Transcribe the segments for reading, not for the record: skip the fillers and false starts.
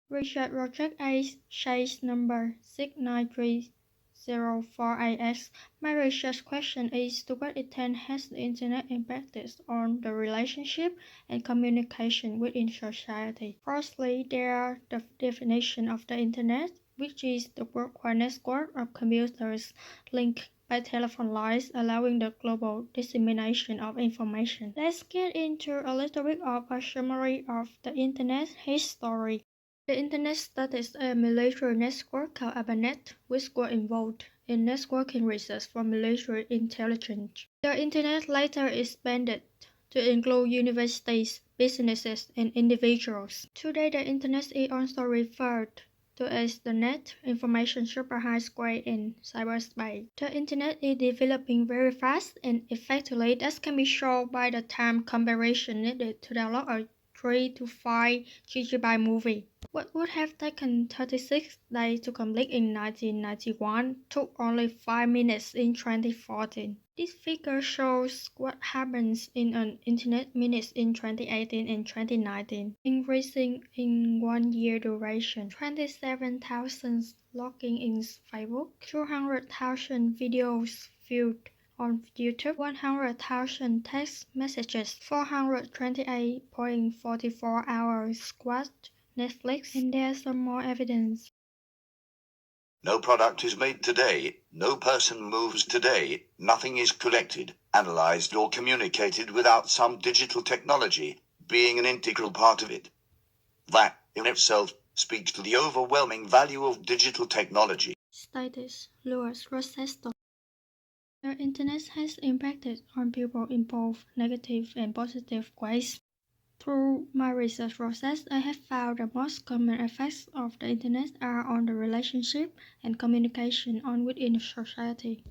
Research Project A case number 69304AX. My research question is to what extent has the Internet impacted on the relationship and communication within society? Firstly, there are the definition of the Internet, which is the worldwide network of computers linked by telephone lines, allowing the global dissemination of information. Let's get into a little bit of a summary of the Internet history. The Internet started a military network called ARPANET, which was involved in networking research for military intelligence. The Internet later expanded to include universities, businesses, and individuals. Today, the Internet is also referred to as the net, information superhighway, in cyberspace. The Internet is developing very fast and effectively. That can be shown by the time comparison needed to download a 3 to 5 GB movie. What would have taken 36 days to complete in 1991 took only 5 minutes in 2014. This figure shows what happens in an internet minutes in 2018 and 2019, increasing in 1 year duration. 27,000 logging in Facebook, 200,000 videos viewed on YouTube, 100,000 text messages, 428.44 hours watched Netflix, and there's some more evidence. No product is made today, no person moves today, nothing is collected, analyzed or communicated without some digital technology being an integral part of it. That, in itself, speaks to the overwhelming value of digital technology. Status Louis Rochester. The Internet has impacted on people in both negative and positive ways. Through my research process, I have found the most common effects of the Internet are on the relationship and communication on within society.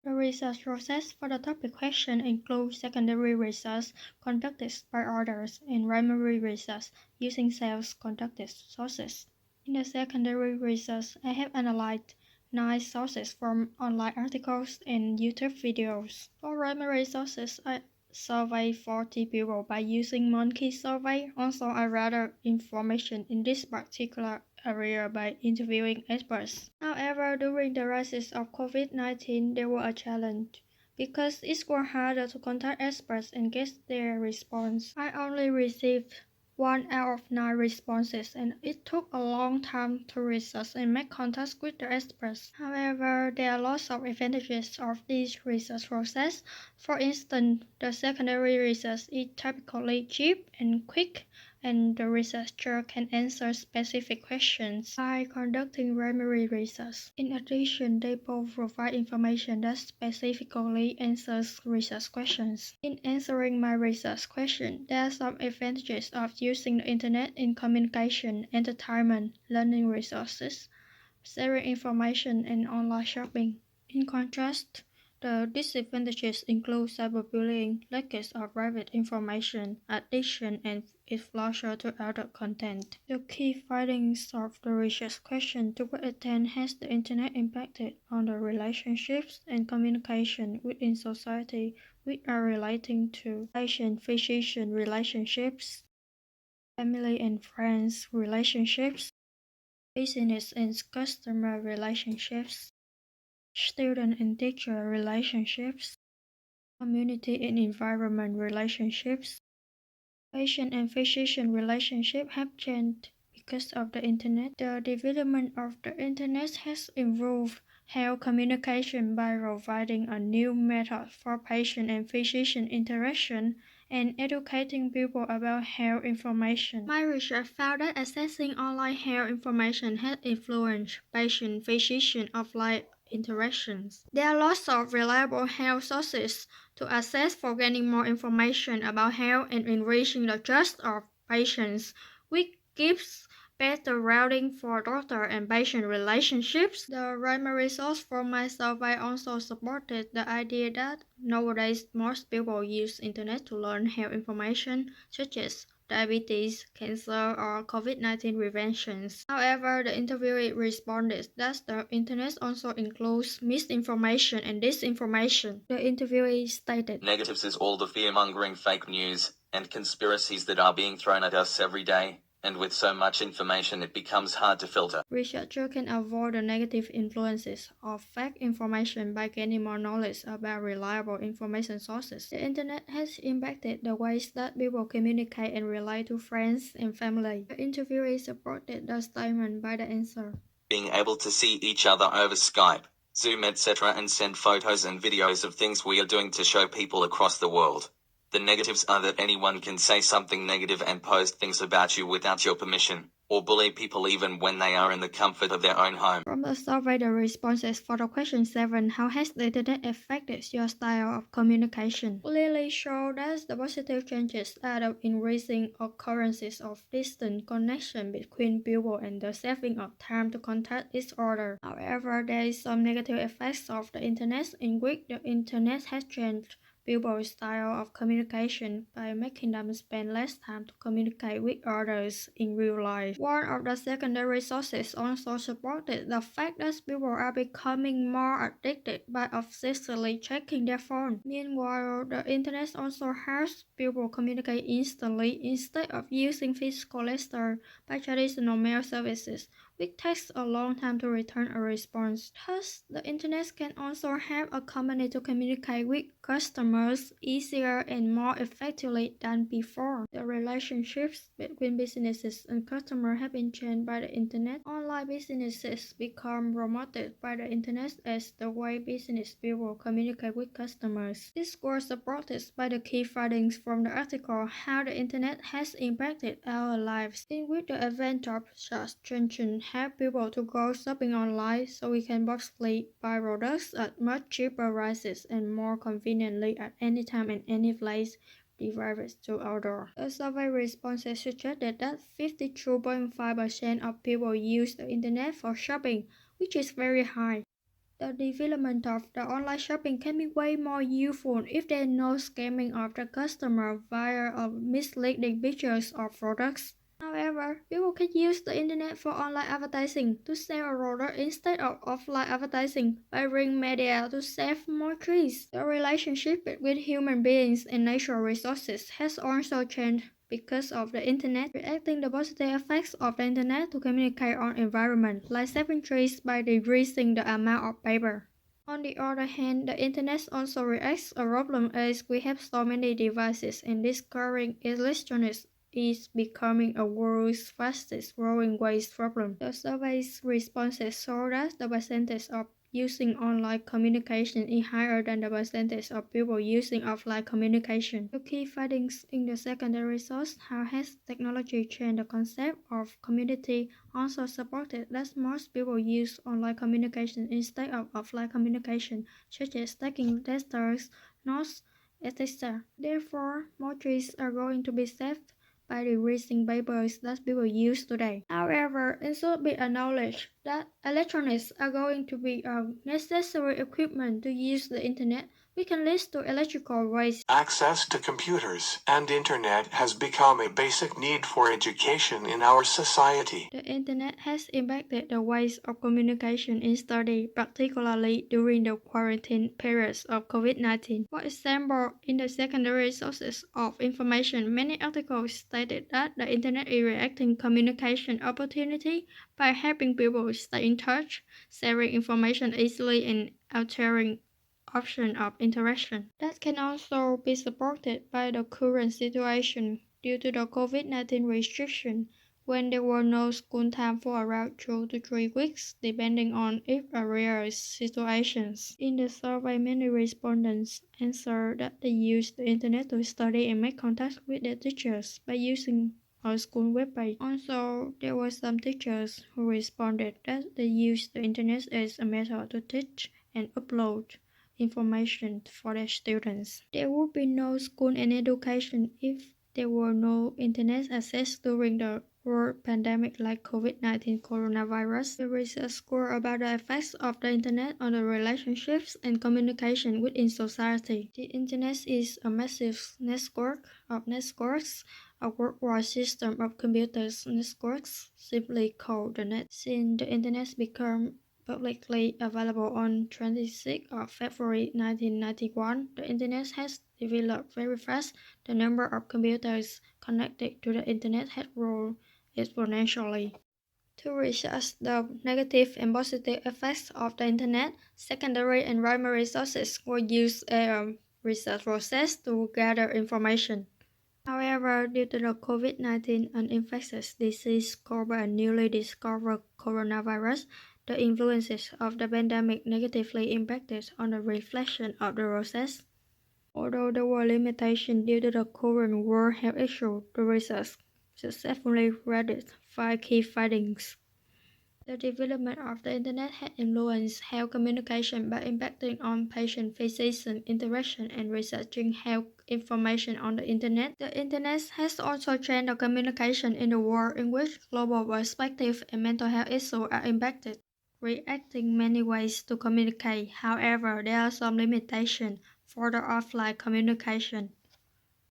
The research process for the topic question includes secondary research conducted by others and primary research using self-conducted sources. In the secondary research, I have analyzed 9 sources from online articles and YouTube videos. For primary sources, I surveyed 40 people by using Monkey Survey. Also, I gathered information in this particular area by interviewing experts. However, during the rise of COVID-19, there was a challenge because it was harder to contact experts and get their response. I only received 1 out of 9 responses, and it took a long time to research and make contacts with the experts. However, there are lots of advantages of this research process. For instance, the secondary research is typically cheap and quick, and the researcher can answer specific questions by conducting primary research. In addition, they both provide information that specifically answers research questions. In answering my research question, there are some advantages of using the Internet in communication, entertainment, learning resources, sharing information, and online shopping. In contrast, the disadvantages include cyberbullying, leakage of private information, addiction, and exposure to adult content. The key findings of the research question: to what extent has the Internet impacted on the relationships and communication within society, which are relating to patient-physician relationships, family and friends relationships, business and customer relationships, student and teacher relationships, community and environment relationships, patient and physician relationships have changed because of the Internet. The development of the Internet has improved health communication by providing a new method for patient and physician interaction and educating people about health information. My research found that accessing online health information has influenced patient-physician offline interactions. There are lots of reliable health sources to access for gaining more information about health and enriching the trust of patients, which gives better routing for doctor and patient relationships. The primary source for my survey also supported the idea that nowadays most people use Internet to learn health information such as diabetes, cancer, or COVID-19 preventions. However, the interviewee responded that the Internet also includes misinformation and disinformation. The interviewee stated, "Negatives is all the fear-mongering, fake news, and conspiracies that are being thrown at us every day. and with so much information it becomes hard to filter. Researchers can avoid the negative influences of fake information by gaining more knowledge about reliable information sources. The internet has impacted the ways that people communicate and relate to friends and family. The interviewee supported the statement by the answer. Being able to see each other over Skype, Zoom, etc., and send photos and videos of things we are doing to show people across the world. The negatives are that anyone can say something negative and post things about you without your permission, or bully people even when they are in the comfort of their own home. From the survey, the responses for the question 7, how has the internet affected your style of communication, clearly show that the positive changes are the increasing occurrences of distant connection between people and the saving of time to contact each other. However, there is some negative effects of the internet in which the internet has changed people's style of communication by making them spend less time to communicate with others in real life. One of the secondary sources also supported the fact that people are becoming more addicted by obsessively checking their phone. Meanwhile, the internet also helps people communicate instantly instead of using physical letters by traditional mail services, which takes a long time to return a response. Thus, the internet can also help a company to communicate with customers easier and more effectively than before. The relationships between businesses and customers have been changed by the internet. Online businesses become promoted by the internet as the way business people communicate with customers. This was supported by the key findings from the article How the Internet Has Impacted Our Lives, in which the advent of search engines help people to go shopping online so we can boldly buy products at much cheaper prices and more conveniently at any time and any place devices to outdoor. The survey responses suggested that 52.5% of people use the internet for shopping, which is very high. The development of the online shopping can be way more useful if there is no scamming of the customer via misleading pictures or products. However, people can use the internet for online advertising to sell a product instead of offline advertising by bringing media to save more trees. The relationship between human beings and natural resources has also changed because of the internet, reacting the positive effects of the internet to communicate on environment, like saving trees by decreasing the amount of paper. On the other hand, the internet also reacts a problem as we have so many devices and discovering electronics is becoming a world's fastest growing waste problem. The survey's responses show that the percentage of using online communication is higher than the percentage of people using offline communication. The key findings in the secondary source, how has technology changed the concept of community, also supported that most people use online communication instead of offline communication, such as taking letters, notes, etc. Therefore, more trees are going to be saved by decreasing papers that people use today. However, it should be acknowledged that electronics are going to be a necessary equipment to use the internet, which can lead to electrical waste. Access to computers and internet has become a basic need for education in our society. The internet has impacted the ways of communication in study, particularly during the quarantine periods of COVID-19. For example, in the secondary sources of information, many articles stated that the internet is reacting communication opportunity by helping people stay in touch, sharing information easily, and altering option of interaction. That can also be supported by the current situation due to the COVID-19 restriction, when there were no school time for around 2 to 3 weeks, depending on if a rare situations. In the survey, many respondents answered that they use the internet to study and make contact with their teachers by using a school webpage. Also, there were some teachers who responded that they use the internet as a method to teach and upload information for their students. There would be no school and education if there were no internet access during the world pandemic like COVID-19 coronavirus. The research score about the effects of the internet on the relationships and communication within society. The internet is a massive network of networks, a worldwide system of computers networks, simply called the net. Since the internet became publicly available on 26th of February 1991, the internet has developed very fast. The number of computers connected to the internet has grown exponentially. To research the negative and positive effects of the Internet, secondary and primary sources will use a research process to gather information. However, due to the COVID-19 and infectious disease caused by a newly discovered coronavirus, the influences of the pandemic negatively impacted on the reflection of the process. Although there were limitations due to the current world health issue, the research successfully raised 5 key findings. The development of the Internet has influenced health communication by impacting on patient-physician interaction and researching health information on the Internet. The Internet has also changed the communication in the world in which global perspective and mental health issues are impacted. Reacting many ways to communicate. However, there are some limitations for the offline communication.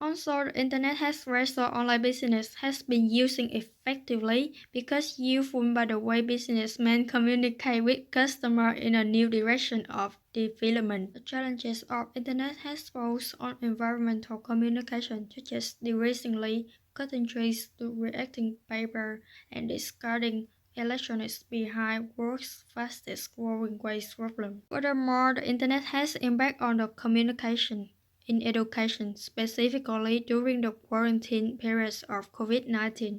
Also, the Internet has raised the online business has been using effectively because useful by the way businessmen communicate with customers in a new direction of development. The challenges of Internet has focused on environmental communication, such as decreasingly cutting trees to reacting paper and discarding electronics behind world's fastest growing waste problem. Furthermore, the Internet has impact on the communication in education, specifically during the quarantine periods of COVID-19.